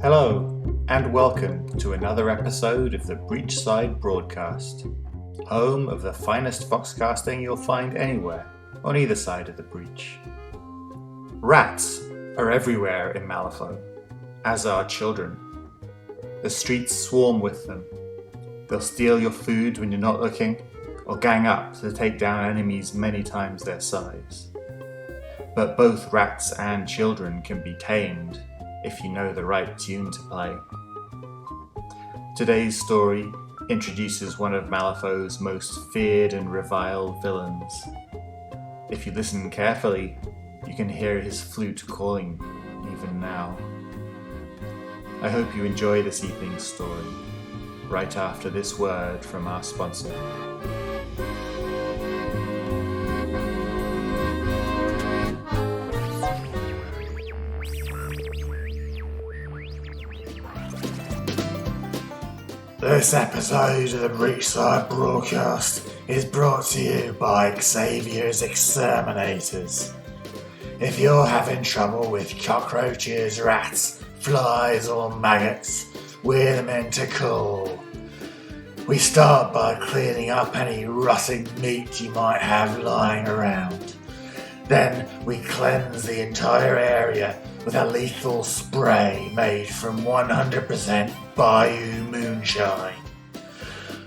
Hello, and welcome to another episode of the Breachside Broadcast, home of the finest foxcasting you'll find anywhere on either side of the breach. Rats are everywhere in Malifaux, as are children. The streets swarm with them. They'll steal your food when you're not looking, or gang up to take down enemies many times their size. But both rats and children can be tamed if you know the right tune to play. Today's story introduces one of Malifaux's most feared and reviled villains. If you listen carefully, you can hear his flute calling even now. I hope you enjoy this evening's story, right after this word from our sponsor. This episode of the Breachside Broadcast is brought to you by Xavier's Exterminators. If you're having trouble with cockroaches, rats, flies or maggots, we're the men to call. We start by cleaning up any rotting meat you might have lying around. Then we cleanse the entire area with a lethal spray made from 100% Bayou moonshine.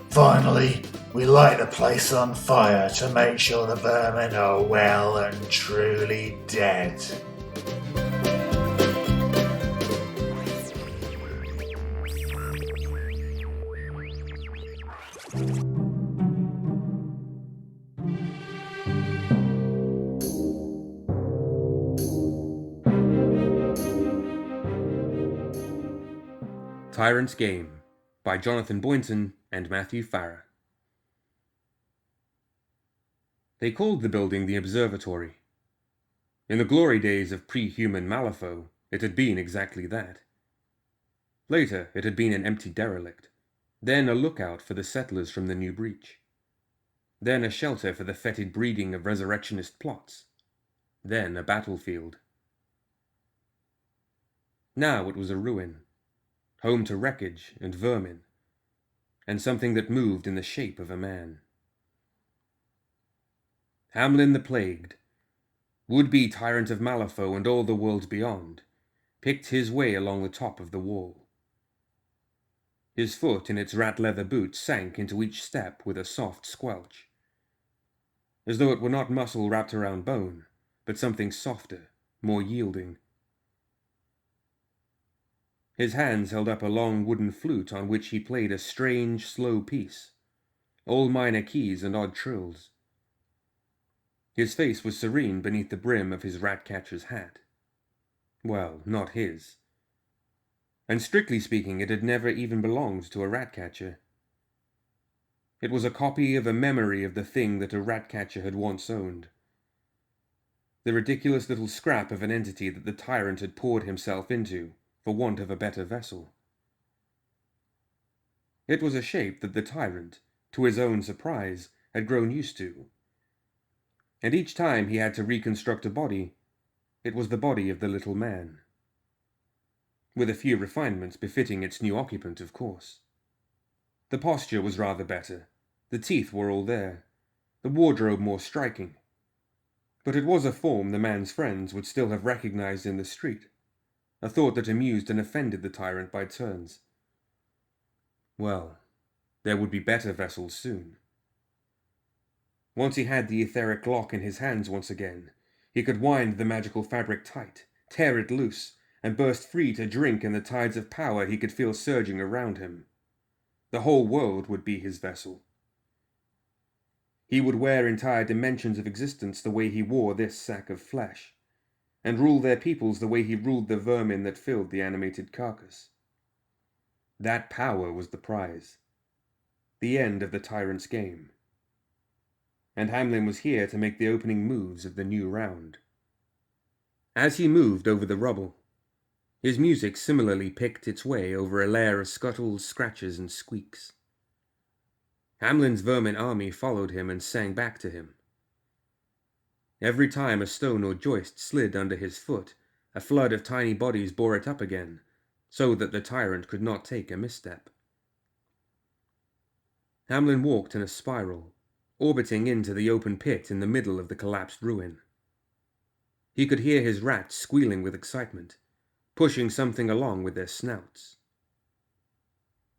Finally, we light the place on fire to make sure the vermin are well and truly dead. Tyrants Game by Jonathan Boynton and Matthew Farrer. They called the building the Observatory. In the glory days of pre-human Malifaux, it had been exactly that. Later, it had been an empty derelict, then a lookout for the settlers from the new breach, then a shelter for the fetid breeding of resurrectionist plots, then a battlefield. Now it was a ruin, home to wreckage and vermin, and something that moved in the shape of a man. Hamelin the Plagued, would-be tyrant of Malifaux and all the worlds beyond, picked his way along the top of the wall. His foot in its rat-leather boot sank into each step with a soft squelch, as though it were not muscle wrapped around bone, but something softer, more yielding. His hands held up a long wooden flute on which he played a strange, slow piece, all minor keys and odd trills. His face was serene beneath the brim of his rat-catcher's hat. Well, not his. And strictly speaking, it had never even belonged to a rat-catcher. It was a copy of a memory of the thing that a rat-catcher had once owned. The ridiculous little scrap of an entity that the tyrant had poured himself into, for want of a better vessel. It was a shape that the tyrant, to his own surprise, had grown used to. And each time he had to reconstruct a body, it was the body of the little man. With a few refinements befitting its new occupant, of course. The posture was rather better, the teeth were all there, the wardrobe more striking. But it was a form the man's friends would still have recognized in the street. A thought that amused and offended the tyrant by turns. Well, there would be better vessels soon. Once he had the etheric lock in his hands once again, he could wind the magical fabric tight, tear it loose, and burst free to drink in the tides of power he could feel surging around him. The whole world would be his vessel. He would wear entire dimensions of existence the way he wore this sack of flesh, and rule their peoples the way he ruled the vermin that filled the animated carcass. That power was the prize. The end of the Tyrants Game. And Hamlin was here to make the opening moves of the new round. As he moved over the rubble, his music similarly picked its way over a layer of scuttles, scratches, and squeaks. Hamlin's vermin army followed him and sang back to him. Every time a stone or joist slid under his foot, a flood of tiny bodies bore it up again, so that the tyrant could not take a misstep. Hamlin walked in a spiral, orbiting into the open pit in the middle of the collapsed ruin. He could hear his rats squealing with excitement, pushing something along with their snouts.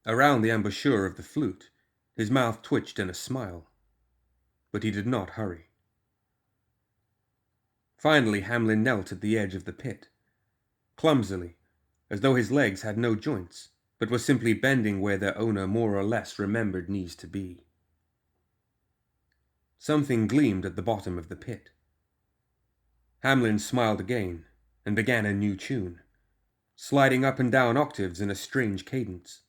Around the embouchure of the flute, his mouth twitched in a smile, but he did not hurry. Finally, Hamlin knelt at the edge of the pit, clumsily, as though his legs had no joints, but were simply bending where their owner more or less remembered knees to be. Something gleamed at the bottom of the pit. Hamlin smiled again and began a new tune, sliding up and down octaves in a strange cadence,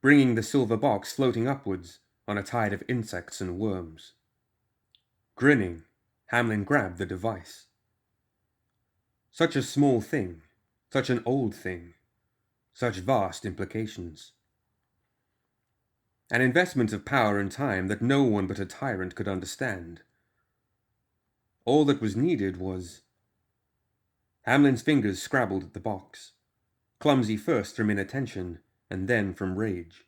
bringing the silver box floating upwards on a tide of insects and worms. Grinning, Hamlin grabbed the device. Such a small thing, such an old thing, such vast implications. An investment of power and time that no one but a tyrant could understand. All that was needed was... Hamlin's fingers scrabbled at the box, clumsy first from inattention and then from rage.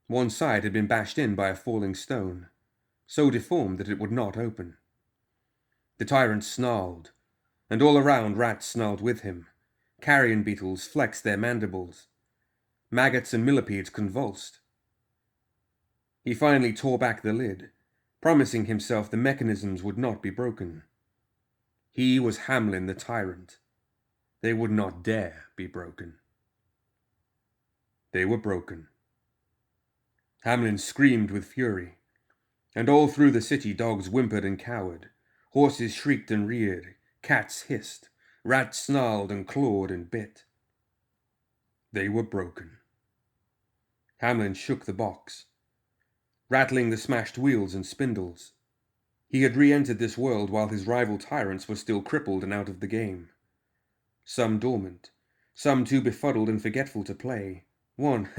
One side had been bashed in by a falling stone, so deformed that it would not open. The tyrant snarled, and all around rats snarled with him. Carrion beetles flexed their mandibles. Maggots and millipedes convulsed. He finally tore back the lid, promising himself the mechanisms would not be broken. He was Hamlin the Tyrant. They would not dare be broken. They were broken. Hamlin screamed with fury, and all through the city dogs whimpered and cowered, horses shrieked and reared, cats hissed, rats snarled and clawed and bit. They were broken. Hamlin shook the box, rattling the smashed wheels and spindles. He had re-entered this world while his rival tyrants were still crippled and out of the game. Some dormant, some too befuddled and forgetful to play, one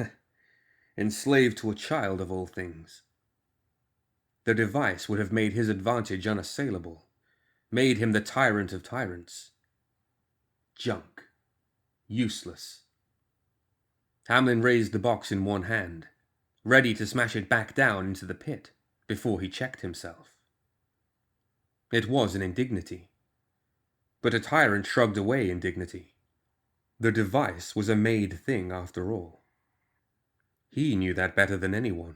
enslaved to a child of all things. The device would have made his advantage unassailable, made him the tyrant of tyrants. Junk. Useless. Hamlin raised the box in one hand, ready to smash it back down into the pit before he checked himself. It was an indignity. But a tyrant shrugged away indignity. The device was a made thing after all. He knew that better than anyone.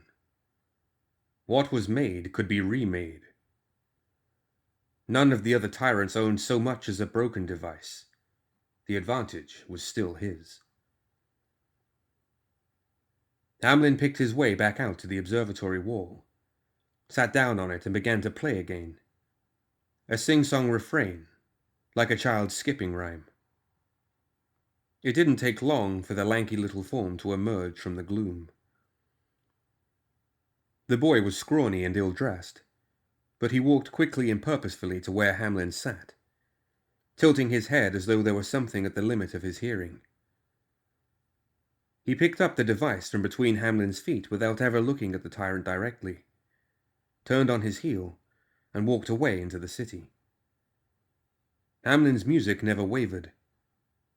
What was made could be remade. None of the other tyrants owned so much as a broken device. The advantage was still his. Hamlin picked his way back out to the observatory wall, sat down on it and began to play again. A sing-song refrain, like a child's skipping rhyme. It didn't take long for the lanky little form to emerge from the gloom. The boy was scrawny and ill-dressed, but he walked quickly and purposefully to where Hamlin sat, tilting his head as though there were something at the limit of his hearing. He picked up the device from between Hamlin's feet without ever looking at the tyrant directly, turned on his heel, and walked away into the city. Hamlin's music never wavered.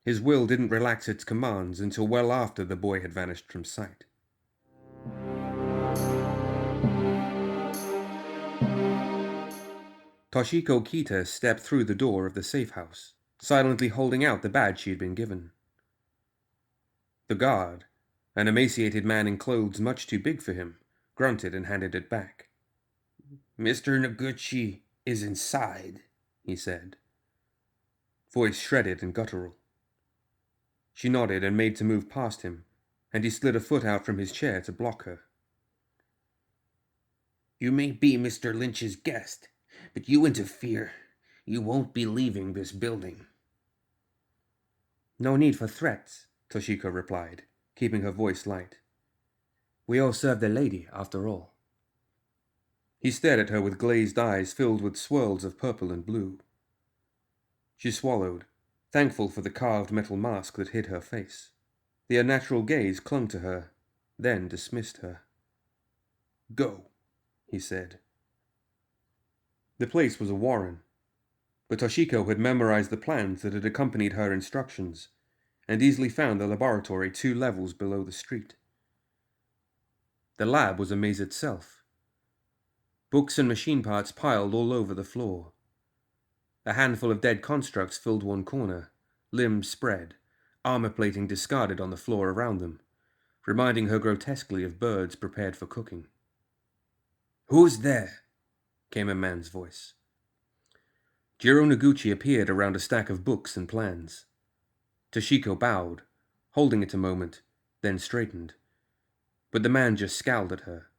His will didn't relax its commands until well after the boy had vanished from sight. Toshiko Kita stepped through the door of the safe house, silently holding out the badge she had been given. The guard, an emaciated man in clothes much too big for him, grunted and handed it back. "Mr. Noguchi is inside," he said, voice shredded and guttural. She nodded and made to move past him, and he slid a foot out from his chair to block her. "You may be Mr. Lynch's guest, but you interfere. You won't be leaving this building." "No need for threats," Toshiko replied, keeping her voice light. "We all serve the lady, after all." He stared at her with glazed eyes filled with swirls of purple and blue. She swallowed, thankful for the carved metal mask that hid her face. The unnatural gaze clung to her, then dismissed her. "Go," he said. The place was a warren, but Toshiko had memorized the plans that had accompanied her instructions, and easily found the laboratory 2 levels below the street. The lab was a maze itself. Books and machine parts piled all over the floor. A handful of dead constructs filled one corner, limbs spread, armor plating discarded on the floor around them, reminding her grotesquely of birds prepared for cooking. "Who's there?" came a man's voice. Jiro Noguchi appeared around a stack of books and plans. Tashiko bowed, holding it a moment, then straightened. But the man just scowled at her.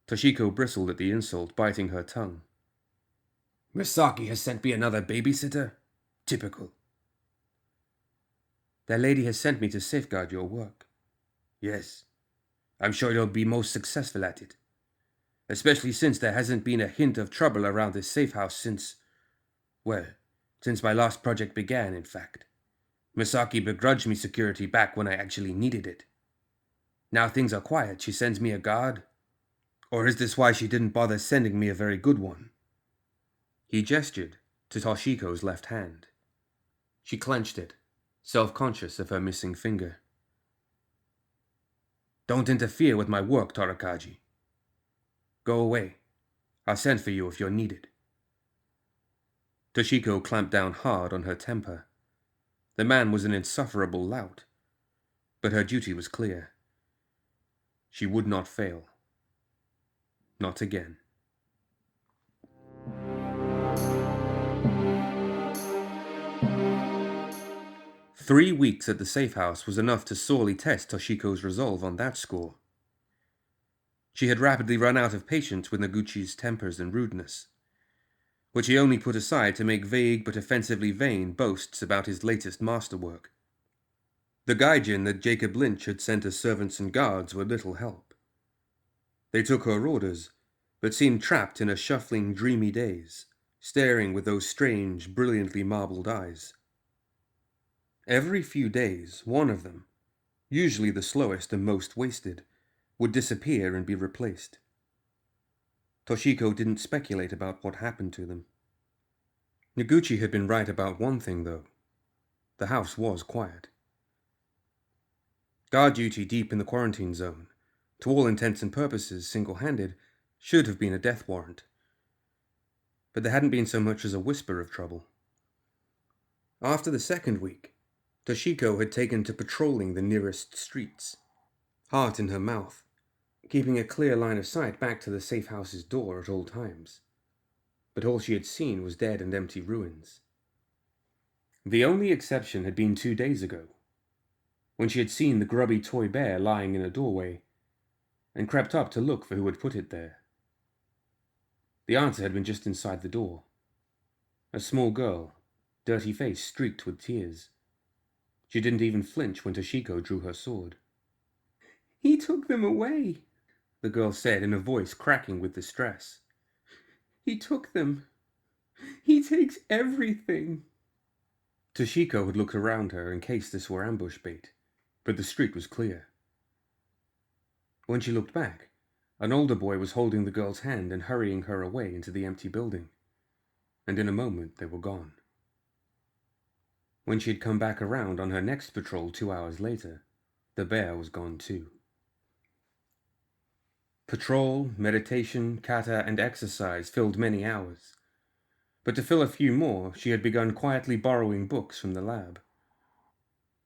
Toshiko bristled at the insult, biting her tongue. "Misaki has sent me another babysitter? Typical." "That lady has sent me to safeguard your work." "Yes. I'm sure you'll be most successful at it. Especially since there hasn't been a hint of trouble around this safe house since my last project began, in fact. Misaki begrudged me security back when I actually needed it. Now things are quiet, she sends me a guard? Or is this why she didn't bother sending me a very good one?" He gestured to Toshiko's left hand. She clenched it, self-conscious of her missing finger. "Don't interfere with my work, Torakaji. Go away. I'll send for you if you're needed." Toshiko clamped down hard on her temper. The man was an insufferable lout, but her duty was clear. She would not fail. Not again. Three weeks at the safe house was enough to sorely test Toshiko's resolve on that score. She had rapidly run out of patience with Noguchi's tempers and rudeness, which he only put aside to make vague but offensively vain boasts about his latest masterwork. The gaijin that Jacob Lynch had sent as servants and guards were little help. They took her orders, but seemed trapped in a shuffling, dreamy daze, staring with those strange, brilliantly marbled eyes. Every few days, one of them, usually the slowest and most wasted, would disappear and be replaced. Toshiko didn't speculate about what happened to them. Noguchi had been right about one thing, though. The house was quiet. Guard duty deep in the quarantine zone, to all intents and purposes single-handed, should have been a death warrant. But there hadn't been so much as a whisper of trouble. After the second week, Tashiko had taken to patrolling the nearest streets, heart in her mouth, keeping a clear line of sight back to the safe house's door at all times. But all she had seen was dead and empty ruins. The only exception had been 2 days ago, when she had seen the grubby toy bear lying in a doorway, and crept up to look for who had put it there. The answer had been just inside the door. A small girl, dirty face streaked with tears. She didn't even flinch when Tashiko drew her sword. "He took them away," the girl said in a voice cracking with distress. "He took them. He takes everything." Tashiko had looked around her in case this were ambush bait, but the street was clear. When she looked back, an older boy was holding the girl's hand and hurrying her away into the empty building, and in a moment they were gone. When she had come back around on her next patrol 2 hours later, the bear was gone too. Patrol, meditation, kata, and exercise filled many hours, but to fill a few more, she had begun quietly borrowing books from the lab.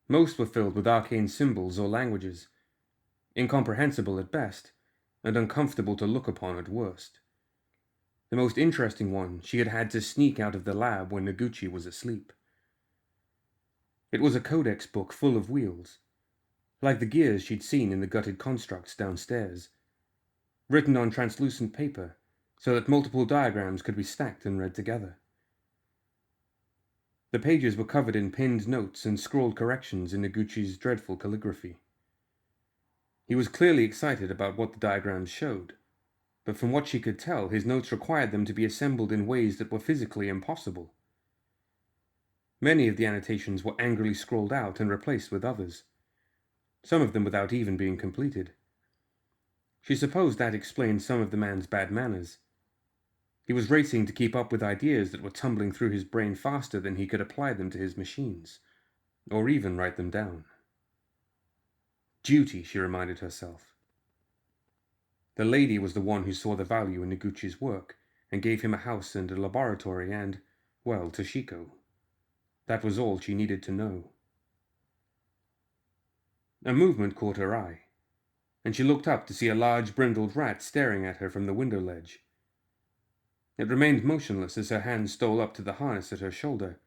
Most were filled with arcane symbols or languages, incomprehensible at best, and uncomfortable to look upon at worst. The most interesting one she had had to sneak out of the lab when Noguchi was asleep. It was a codex book full of wheels, like the gears she'd seen in the gutted constructs downstairs, written on translucent paper so that multiple diagrams could be stacked and read together. The pages were covered in pinned notes and scrawled corrections in Noguchi's dreadful calligraphy. He was clearly excited about what the diagrams showed, but from what she could tell, his notes required them to be assembled in ways that were physically impossible. Many of the annotations were angrily scrawled out and replaced with others, some of them without even being completed. She supposed that explained some of the man's bad manners. He was racing to keep up with ideas that were tumbling through his brain faster than he could apply them to his machines. or even write them down. Duty, she reminded herself. The lady was the one who saw the value in Noguchi's work and gave him a house and a laboratory and, well, Tashiko. That was all she needed to know. A movement caught her eye, and she looked up to see a large brindled rat staring at her from the window ledge. It remained motionless as her hand stole up to the harness at her shoulder,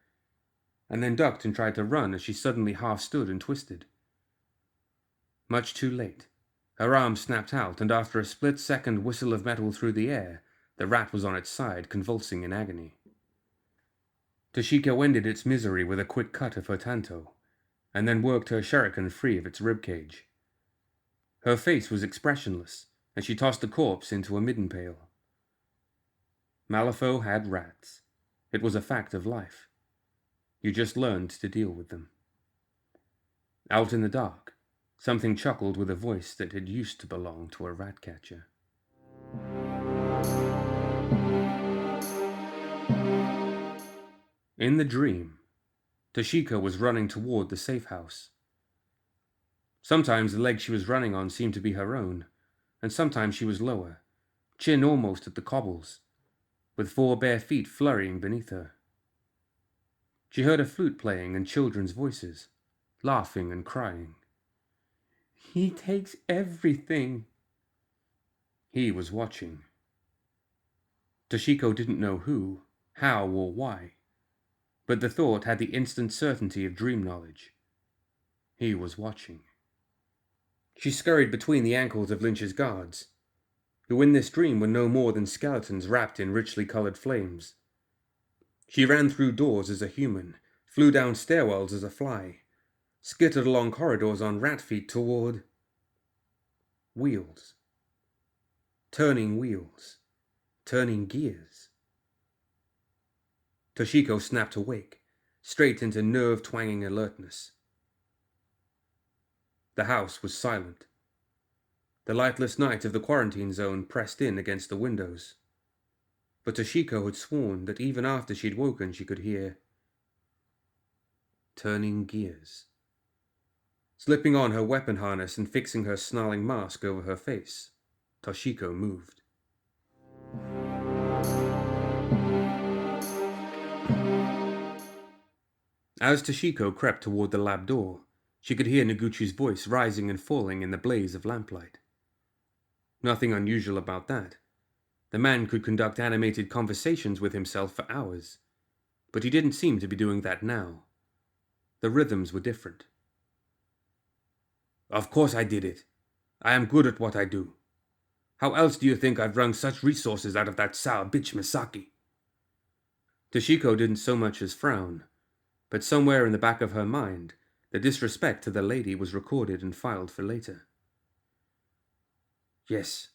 and then ducked and tried to run as she suddenly half stood and twisted. Much too late. Her arm snapped out, and after a split-second whistle of metal through the air, the rat was on its side, convulsing in agony. Tashiko ended its misery with a quick cut of her tanto, and then worked her shuriken free of its ribcage. Her face was expressionless, and she tossed the corpse into a midden pail. Malifaux had rats. It was a fact of life. You just learned to deal with them. Out in the dark, something chuckled with a voice that had used to belong to a rat catcher. In the dream, Tashiko was running toward the safe house. Sometimes the leg she was running on seemed to be her own, and sometimes she was lower, chin almost at the cobbles, with 4 bare feet flurrying beneath her. She heard a flute playing and children's voices, laughing and crying. He takes everything. He was watching. Tashiko didn't know who, how, or why, but the thought had the instant certainty of dream knowledge. He was watching. She scurried between the ankles of Lynch's guards, who in this dream were no more than skeletons wrapped in richly colored flames. She ran through doors as a human, flew down stairwells as a fly, skittered along corridors on rat feet toward wheels. Turning wheels. Turning gears. Toshiko snapped awake, straight into nerve-twanging alertness. The house was silent. The lightless night of the quarantine zone pressed in against the windows. But Tashiko had sworn that even after she'd woken she could hear turning gears. Slipping on her weapon harness and fixing her snarling mask over her face, Toshiko moved. As Tashiko crept toward the lab door, she could hear Noguchi's voice rising and falling in the blaze of lamplight. Nothing unusual about that. The man could conduct animated conversations with himself for hours, but he didn't seem to be doing that now. The rhythms were different. Of course I did it. I am good at what I do. How else do you think I've wrung such resources out of that sour bitch Misaki? Tashiko didn't so much as frown, but somewhere in the back of her mind, the disrespect to the lady was recorded and filed for later. Yes,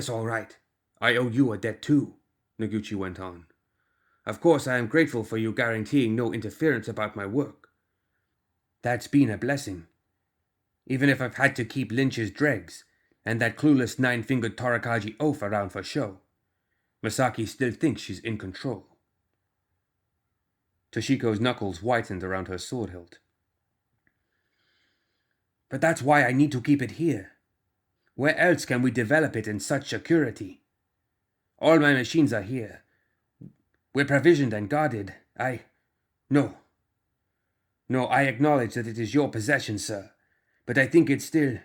all right. I owe you a debt too, Noguchi went on. Of course I am grateful for you guaranteeing no interference about my work. That's been a blessing. Even if I've had to keep Lynch's dregs and that clueless 9-fingered Torakaji oaf around for show, Misaki still thinks she's in control. Toshiko's knuckles whitened around her sword hilt. But that's why I need to keep it here. Where else can we develop it in such security? All my machines are here. We're provisioned and guarded. No, I acknowledge that it is your possession, sir, but I think it's still...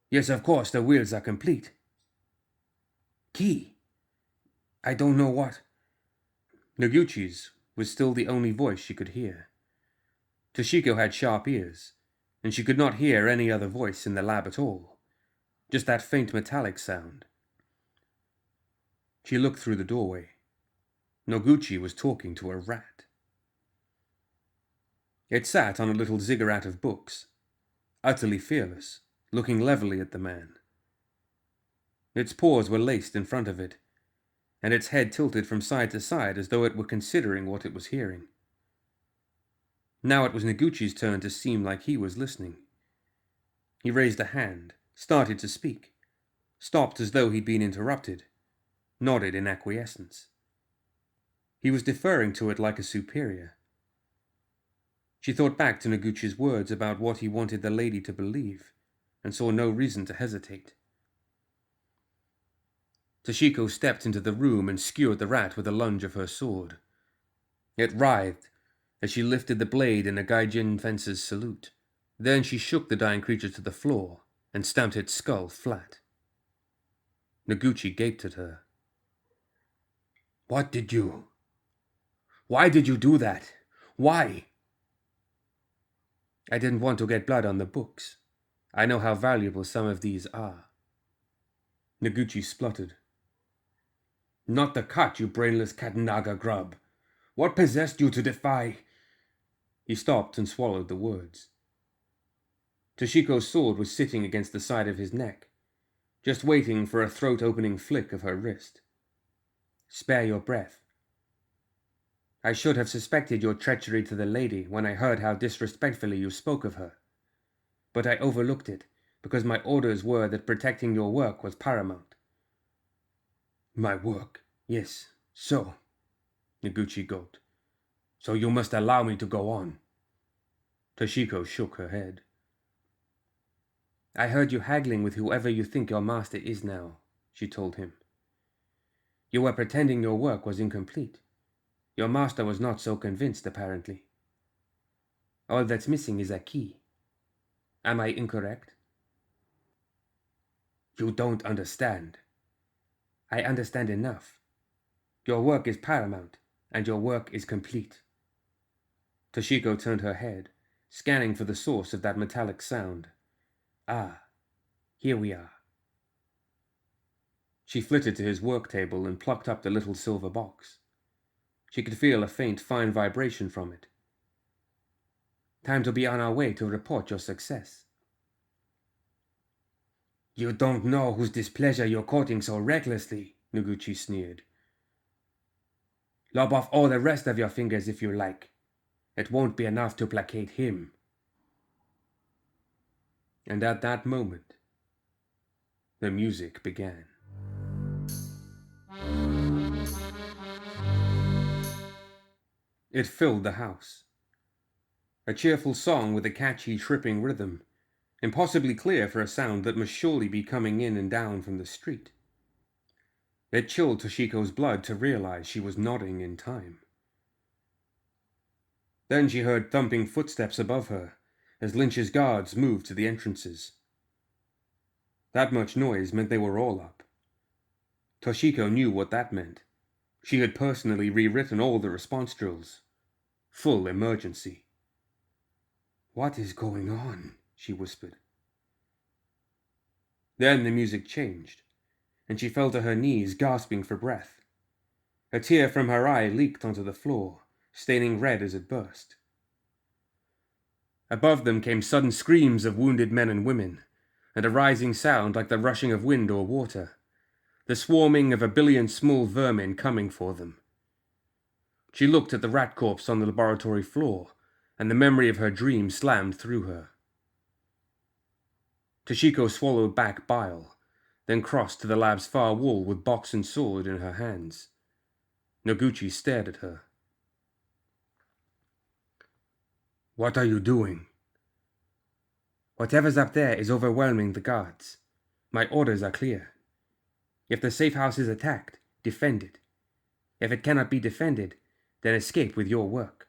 Yes, of course, the wheels are complete. Key? I don't know what... Noguchi's was still the only voice she could hear. Tashiko had sharp ears, and she could not hear any other voice in the lab at all, just that faint metallic sound. She looked through the doorway. Noguchi was talking to a rat. It sat on a little ziggurat of books, utterly fearless, looking levelly at the man. Its paws were laced in front of it, and its head tilted from side to side as though it were considering what it was hearing. Now it was Noguchi's turn to seem like he was listening. He raised a hand, started to speak, stopped as though he'd been interrupted, nodded in acquiescence. He was deferring to it like a superior. She thought back to Noguchi's words about what he wanted the lady to believe, and saw no reason to hesitate. Tashiko stepped into the room and skewered the rat with a lunge of her sword. It writhed as she lifted the blade in a Gaijin fencer's salute. Then she shook the dying creature to the floor and stamped its skull flat. Noguchi gaped at her. Why did you do that? Why? I didn't want to get blood on the books. I know how valuable some of these are. Noguchi spluttered. Not the cut, you brainless Katanaga grub. What possessed you to defy? He stopped and swallowed the words. Tashiko's sword was sitting against the side of his neck, just waiting for a throat-opening flick of her wrist. Spare your breath. I should have suspected your treachery to the lady when I heard how disrespectfully you spoke of her. But I overlooked it, because my orders were that protecting your work was paramount. My work? Yes, so. Noguchi gulped. So you must allow me to go on. Tashiko shook her head. I heard you haggling with whoever you think your master is now, she told him. You were pretending your work was incomplete. Your master was not so convinced, apparently. All that's missing is a key. Am I incorrect? You don't understand. I understand enough. Your work is paramount, and your work is complete. Tashiko turned her head, scanning for the source of that metallic sound. Ah, here we are. She flitted to his work table and plucked up the little silver box. She could feel a faint, fine vibration from it. Time to be on our way to report your success. You don't know whose displeasure you're courting so recklessly, Noguchi sneered. Lob off all the rest of your fingers if you like. It won't be enough to placate him. And at that moment, the music began. It filled the house. A cheerful song with a catchy, tripping rhythm, impossibly clear for a sound that must surely be coming in and down from the street. It chilled Toshiko's blood to realize she was nodding in time. Then she heard thumping footsteps above her as Lynch's guards moved to the entrances. That much noise meant they were all up. Toshiko knew what that meant. She had personally rewritten all the response drills. Full emergency. What is going on? She whispered. Then the music changed, and she fell to her knees, gasping for breath. A tear from her eye leaked onto the floor, staining red as it burst. Above them came sudden screams of wounded men and women, and a rising sound like the rushing of wind or water, the swarming of 1 billion small vermin coming for them. She looked at the rat corpse on the laboratory floor, and the memory of her dream slammed through her. Tashiko swallowed back bile, then crossed to the lab's far wall with box and sword in her hands. Noguchi stared at her. What are you doing? Whatever's up there is overwhelming the guards. My orders are clear. If the safe house is attacked, defend it. If it cannot be defended, then escape with your work.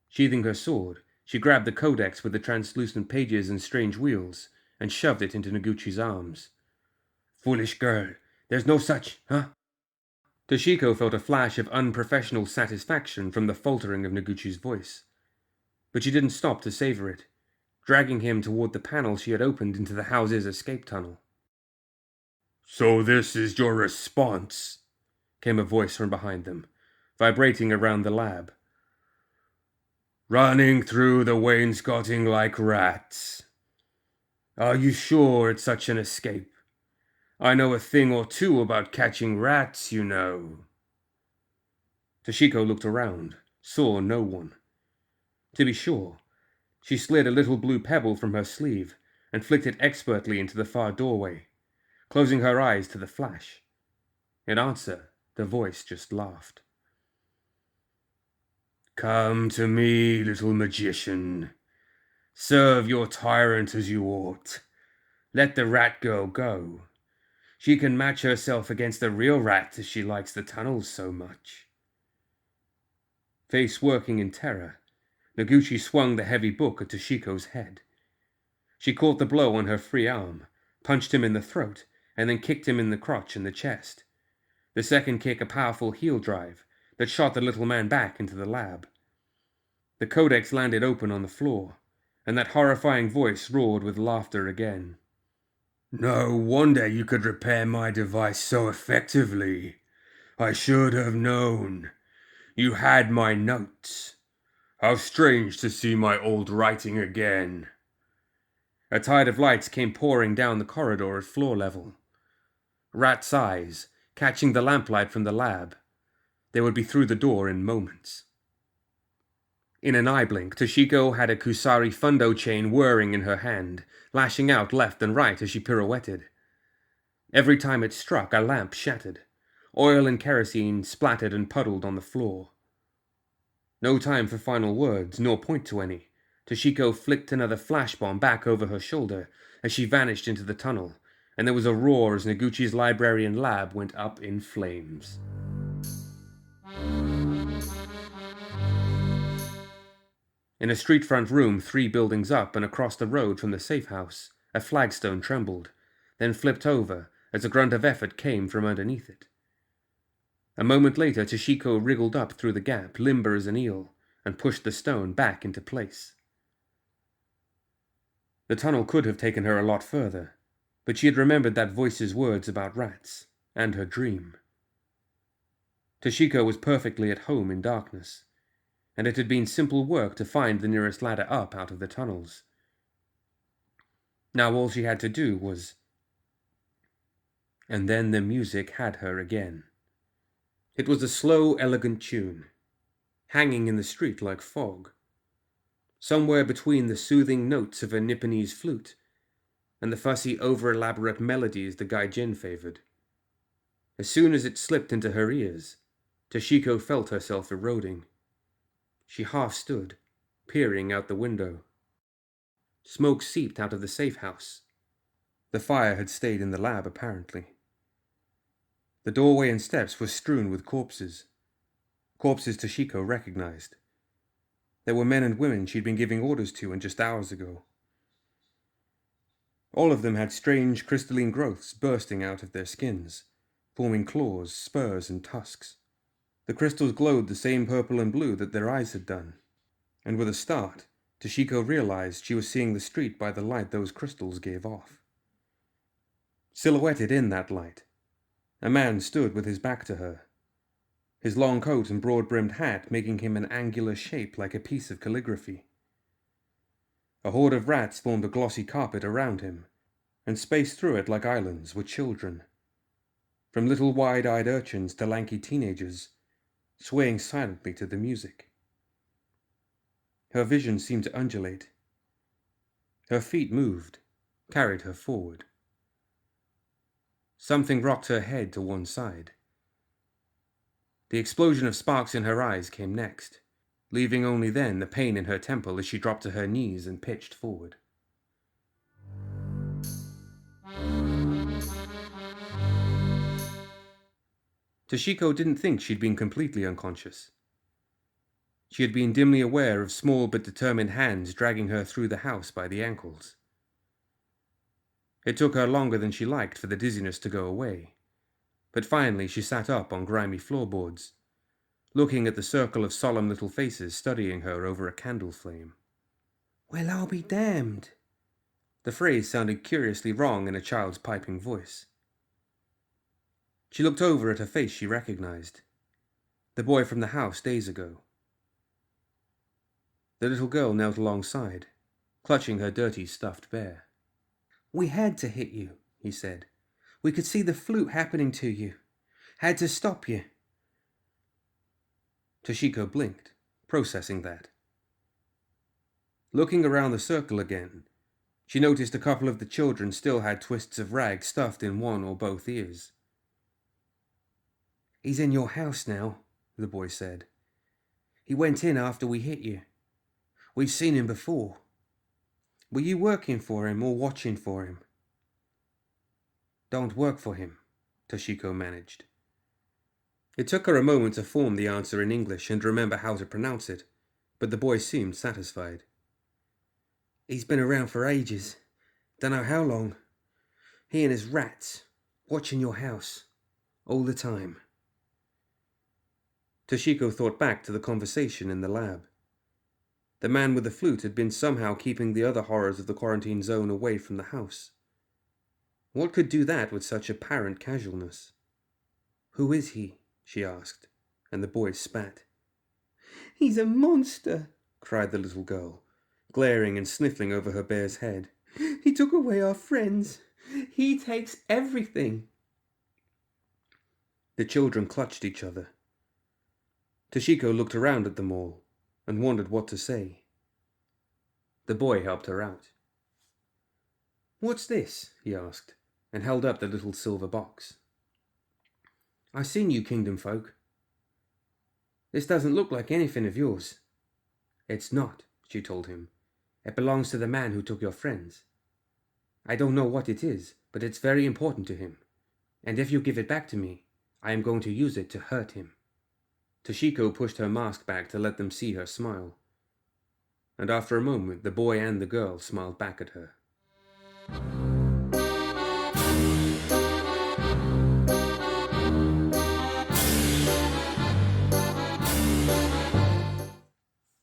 Sheathing her sword, she grabbed the codex with the translucent pages and strange wheels and shoved it into Noguchi's arms. Foolish girl, there's no such, huh? Tashiko felt a flash of unprofessional satisfaction from the faltering of Noguchi's voice. But she didn't stop to savor it, dragging him toward the panel she had opened into the house's escape tunnel. So this is your response, came a voice from behind them, vibrating around the lab. Running through the wainscoting like rats. Are you sure it's such an escape? I know a thing or two about catching rats, you know. Tashiko looked around, saw no one. To be sure, she slid a little blue pebble from her sleeve and flicked it expertly into the far doorway, closing her eyes to the flash. In answer, the voice just laughed. Come to me, little magician. Serve your tyrant as you ought. Let the rat girl go. She can match herself against the real rat as she likes the tunnels so much. Face working in terror, Noguchi swung the heavy book at Toshiko's head. She caught the blow on her free arm, punched him in the throat, and then kicked him in the crotch and the chest. The second kick a powerful heel drive that shot the little man back into the lab. The codex landed open on the floor, and that horrifying voice roared with laughter again. No wonder you could repair my device so effectively. I should have known. You had my notes. How strange to see my old writing again. A tide of lights came pouring down the corridor at floor level. Rat's eyes, catching the lamplight from the lab. They would be through the door in moments. In an eye blink, Tashiko had a Kusari Fundo chain whirring in her hand, lashing out left and right as she pirouetted. Every time it struck, a lamp shattered. Oil and kerosene splattered and puddled on the floor. No time for final words, nor point to any. Tashiko flicked another flash bomb back over her shoulder as she vanished into the tunnel, and there was a roar as Noguchi's librarian lab went up in flames. In a street-front room 3 buildings up and across the road from the safe house, a flagstone trembled, then flipped over as a grunt of effort came from underneath it. A moment later, Tashiko wriggled up through the gap, limber as an eel, and pushed the stone back into place. The tunnel could have taken her a lot further, but she had remembered that voice's words about rats, and her dream. Tashiko was perfectly at home in darkness, and it had been simple work to find the nearest ladder up out of the tunnels. Now all she had to do was... And then the music had her again. It was a slow, elegant tune, hanging in the street like fog, somewhere between the soothing notes of a Nipponese flute and the fussy, over-elaborate melodies the Gaijin favored. As soon as it slipped into her ears, Tashiko felt herself eroding. She half stood, peering out the window. Smoke seeped out of the safe house. The fire had stayed in the lab, apparently. The doorway and steps were strewn with corpses. Corpses Tashiko recognized. There were men and women she'd been giving orders to and just hours ago. All of them had strange crystalline growths bursting out of their skins, forming claws, spurs, and tusks. The crystals glowed the same purple and blue that their eyes had done, and with a start, Tashiko realized she was seeing the street by the light those crystals gave off. Silhouetted in that light, a man stood with his back to her, his long coat and broad-brimmed hat making him an angular shape like a piece of calligraphy. A horde of rats formed a glossy carpet around him, and spaced through it like islands were children, from little wide-eyed urchins to lanky teenagers, swaying silently to the music. Her vision seemed to undulate. Her feet moved, carried her forward. Something rocked her head to one side. The explosion of sparks in her eyes came next, leaving only then the pain in her temple as she dropped to her knees and pitched forward. Tashiko didn't think she'd been completely unconscious. She had been dimly aware of small but determined hands dragging her through the house by the ankles. It took her longer than she liked for the dizziness to go away, but finally she sat up on grimy floorboards, looking at the circle of solemn little faces studying her over a candle flame. "Well, I'll be damned." The phrase sounded curiously wrong in a child's piping voice. She looked over at a face she recognized, the boy from the house days ago. The little girl knelt alongside, clutching her dirty stuffed bear. "We had to hit you," he said. "We could see the flute happening to you. Had to stop you." Tashiko blinked, processing that. Looking around the circle again, she noticed a couple of the children still had twists of rag stuffed in one or both ears. "He's in your house now," the boy said. He went in after we hit you. We've seen him before. Were you working for him or watching for him?" "Don't work for him," Tashiko managed. It took her a moment to form the answer in English and remember how to pronounce it, but the boy seemed satisfied. "He's been around for ages. Dunno how long. He and his rats, watching your house, all the time." Tashiko thought back to the conversation in the lab. The man with the flute had been somehow keeping the other horrors of the quarantine zone away from the house. What could do that with such apparent casualness? "Who is he?" she asked, and the boy spat. "He's a monster," cried the little girl, glaring and sniffling over her bear's head. "He took away our friends. He takes everything." The children clutched each other. Tashiko looked around at them all and wondered what to say. The boy helped her out. "What's this?" he asked, and held up the little silver box. "I seen you, kingdom folk. This doesn't look like anything of yours." "It's not," she told him. "It belongs to the man who took your friends. I don't know what it is, but it's very important to him. And if you give it back to me, I am going to use it to hurt him." Tashiko pushed her mask back to let them see her smile. And after a moment, the boy and the girl smiled back at her.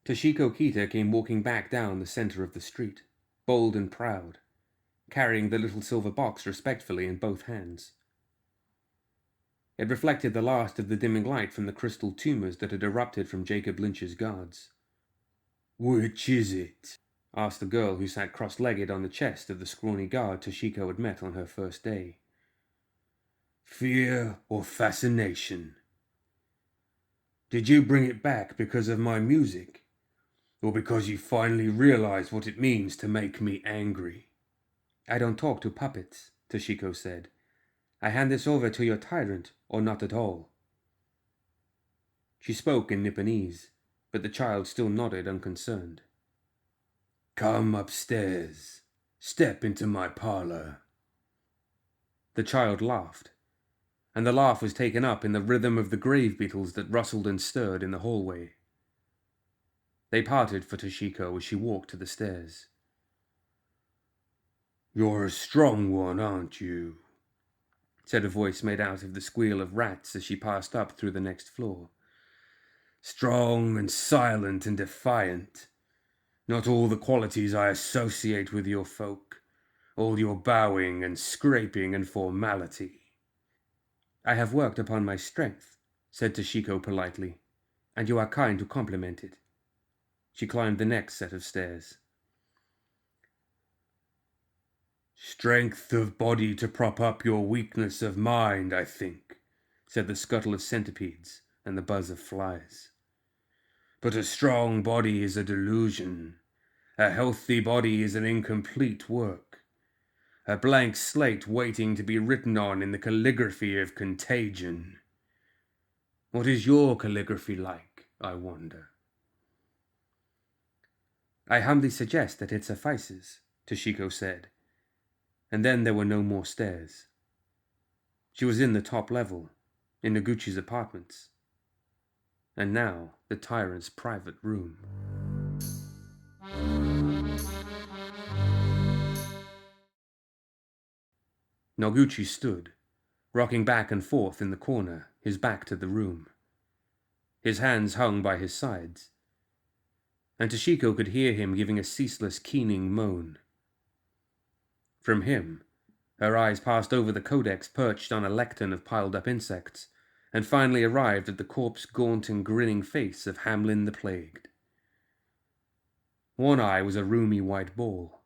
Toshiko Kita came walking back down the center of the street, bold and proud, carrying the little silver box respectfully in both hands. It reflected the last of the dimming light from the crystal tumors that had erupted from Jacob Lynch's guards. "Which is it?" asked the girl who sat cross-legged on the chest of the scrawny guard Tashiko had met on her first day. "Fear or fascination? Did you bring it back because of my music? Or because you finally realize what it means to make me angry?" "I don't talk to puppets," Tashiko said. "I hand this over to your tyrant, or not at all." She spoke in Nipponese, but the child still nodded unconcerned. "Come upstairs. Step into my parlor." The child laughed, and the laugh was taken up in the rhythm of the grave beetles that rustled and stirred in the hallway. They parted for Tashiko as she walked to the stairs. "You're a strong one, aren't you?" said a voice made out of the squeal of rats as she passed up through the next floor. "Strong and silent and defiant. Not all the qualities I associate with your folk. All your bowing and scraping and formality." "I have worked upon my strength," said Tashiko politely, "and you are kind to compliment it." She climbed the next set of stairs. "Strength of body to prop up your weakness of mind, I think," said the scuttle of centipedes and the buzz of flies. "But a strong body is a delusion. A healthy body is an incomplete work. A blank slate waiting to be written on in the calligraphy of contagion. What is your calligraphy like, I wonder?" "I humbly suggest that it suffices," Tashiko said, and then there were no more stairs. She was in the top level, in Noguchi's apartments, and now the tyrant's private room. Noguchi stood, rocking back and forth in the corner, his back to the room. His hands hung by his sides, and Tashiko could hear him giving a ceaseless keening moan. From him, her eyes passed over the codex perched on a lectern of piled-up insects, and finally arrived at the corpse gaunt and grinning face of Hamlin the Plagued. One eye was a roomy white ball,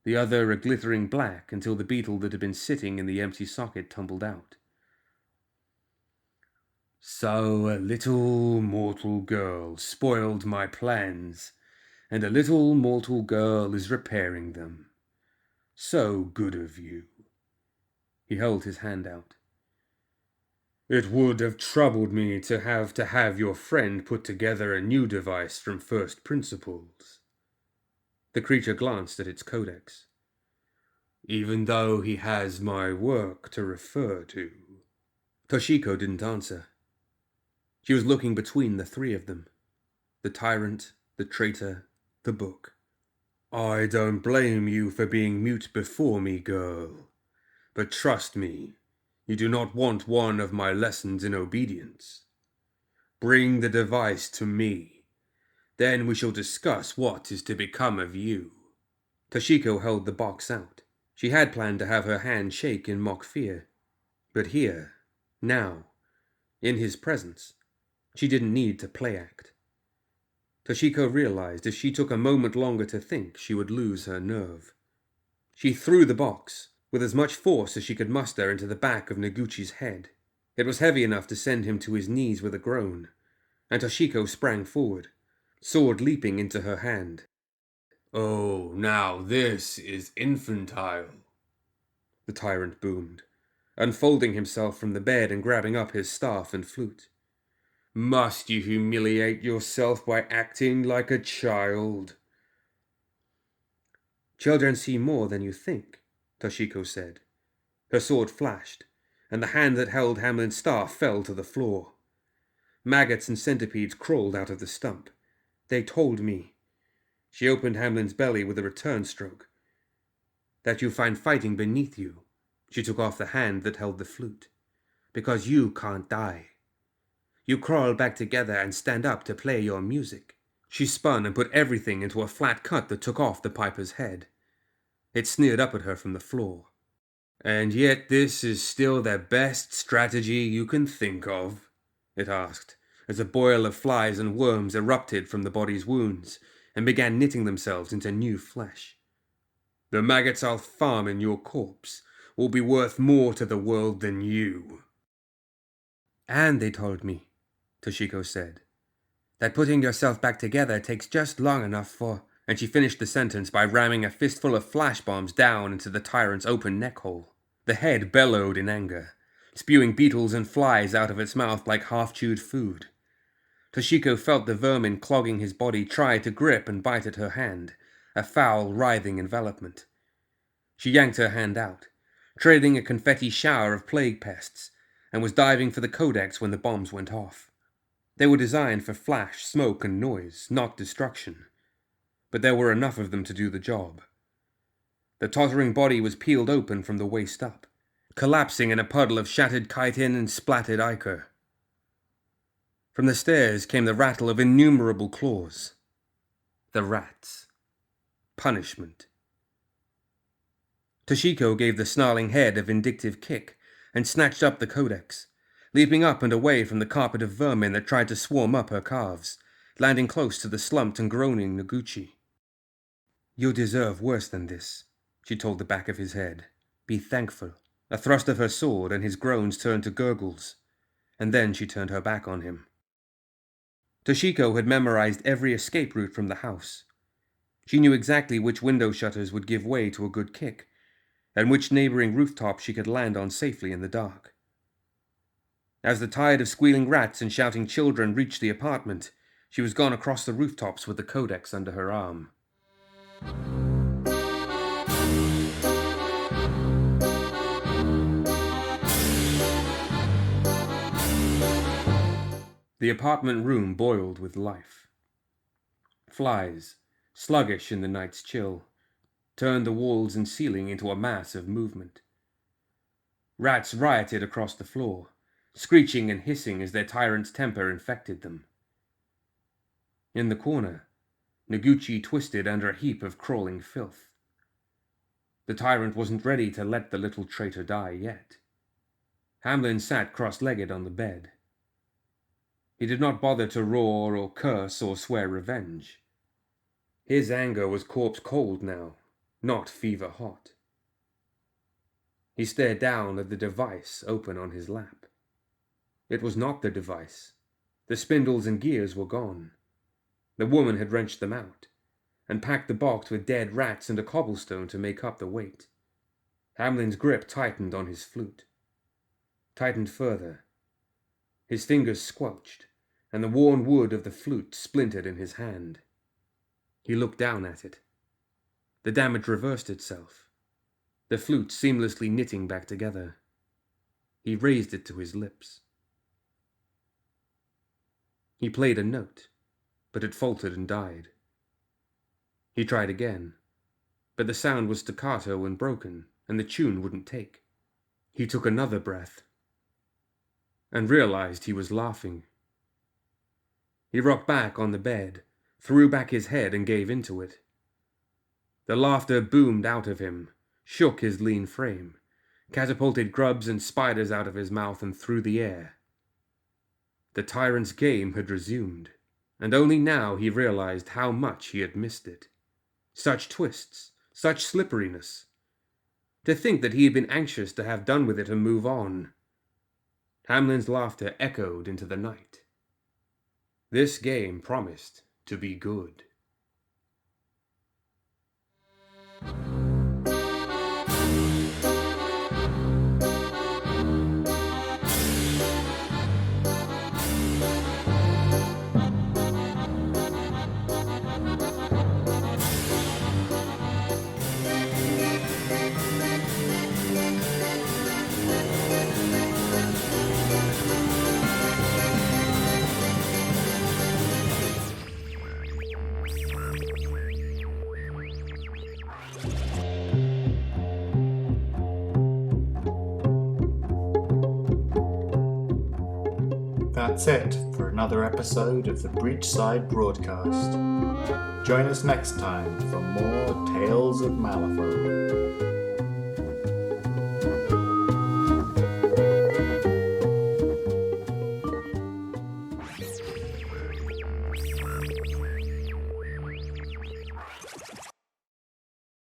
the other a glittering black until the beetle that had been sitting in the empty socket tumbled out. "So a little mortal girl spoiled my plans, and a little mortal girl is repairing them. So good of you." He held his hand out. It would have troubled me to have your friend put together a new device from first principles. The creature glanced at its codex. Even though he has my work to refer to. Toshiko didn't answer. She was looking between the three of them. The tyrant, the traitor, the book. I don't blame you for being mute before me, girl. But trust me, you do not want one of my lessons in obedience. Bring the device to me. Then we shall discuss what is to become of you. Tashiko held the box out. She had planned to have her hand shake in mock fear. But here, now, in his presence, she didn't need to play act. Tashiko realized if she took a moment longer to think, she would lose her nerve. She threw the box, with as much force as she could muster, into the back of Noguchi's head. It was heavy enough to send him to his knees with a groan, and Tashiko sprang forward, sword leaping into her hand. Oh, now this is infantile, the tyrant boomed, unfolding himself from the bed and grabbing up his staff and flute. Must you humiliate yourself by acting like a child? Children see more than you think, Tashiko said. Her sword flashed, and the hand that held Hamlin's staff fell to the floor. Maggots and centipedes crawled out of the stump. They told me. She opened Hamlin's belly with a return stroke. That you find fighting beneath you. She took off the hand that held the flute. Because you can't die. You crawl back together and stand up to play your music. She spun and put everything into a flat cut that took off the piper's head. It sneered up at her from the floor. And yet this is still the best strategy you can think of? It asked, as a boil of flies and worms erupted from the body's wounds and began knitting themselves into new flesh. The maggots I'll farm in your corpse will be worth more to the world than you. And they told me, Toshiko said, that putting yourself back together takes just long enough for... And she finished the sentence by ramming a fistful of flash bombs down into the tyrant's open neck hole. The head bellowed in anger, spewing beetles and flies out of its mouth like half-chewed food. Tashiko felt the vermin clogging his body try to grip and bite at her hand, a foul, writhing envelopment. She yanked her hand out, trading a confetti shower of plague pests, and was diving for the codex when the bombs went off. They were designed for flash, smoke, and noise, not destruction. But there were enough of them to do the job. The tottering body was peeled open from the waist up, collapsing in a puddle of shattered chitin and splattered ichor. From the stairs came the rattle of innumerable claws. The rats. Punishment. Tashiko gave the snarling head a vindictive kick and snatched up the codex, leaping up and away from the carpet of vermin that tried to swarm up her calves, landing close to the slumped and groaning Noguchi. You deserve worse than this, she told the back of his head. Be thankful. A thrust of her sword and his groans turned to gurgles, and then she turned her back on him. Tashiko had memorized every escape route from the house. She knew exactly which window shutters would give way to a good kick, and which neighboring rooftop she could land on safely in the dark. As the tide of squealing rats and shouting children reached the apartment, she was gone across the rooftops with the codex under her arm. The apartment room boiled with life. Flies, sluggish in the night's chill, turned the walls and ceiling into a mass of movement. Rats rioted across the floor, screeching and hissing as their tyrant's temper infected them. In the corner, Noguchi twisted under a heap of crawling filth. The tyrant wasn't ready to let the little traitor die yet. Hamlin sat cross-legged on the bed. He did not bother to roar or curse or swear revenge. His anger was corpse-cold now, not fever-hot. He stared down at the device open on his lap. It was not the device. The spindles and gears were gone. The woman had wrenched them out, and packed the box with dead rats and a cobblestone to make up the weight. Hamlin's grip tightened on his flute. Tightened further, His fingers squelched, and the worn wood of the flute splintered in his hand. He looked down at it. The damage reversed itself, the flute seamlessly knitting back together. He raised it to his lips. He played a note, but it faltered and died. He tried again, but the sound was staccato and broken, and the tune wouldn't take. He took another breath, and realized he was laughing. He rocked back on the bed, threw back his head and gave into it. The laughter boomed out of him, shook his lean frame, catapulted grubs and spiders out of his mouth and through the air. The Tyrants Game had resumed, and only now he realized how much he had missed it. Such twists, such slipperiness. To think that he had been anxious to have done with it and move on. Hamlin's laughter echoed into the night. This game promised to be good. That's it for another episode of the Breachside Broadcast. Join us next time for more Tales of Malifaux.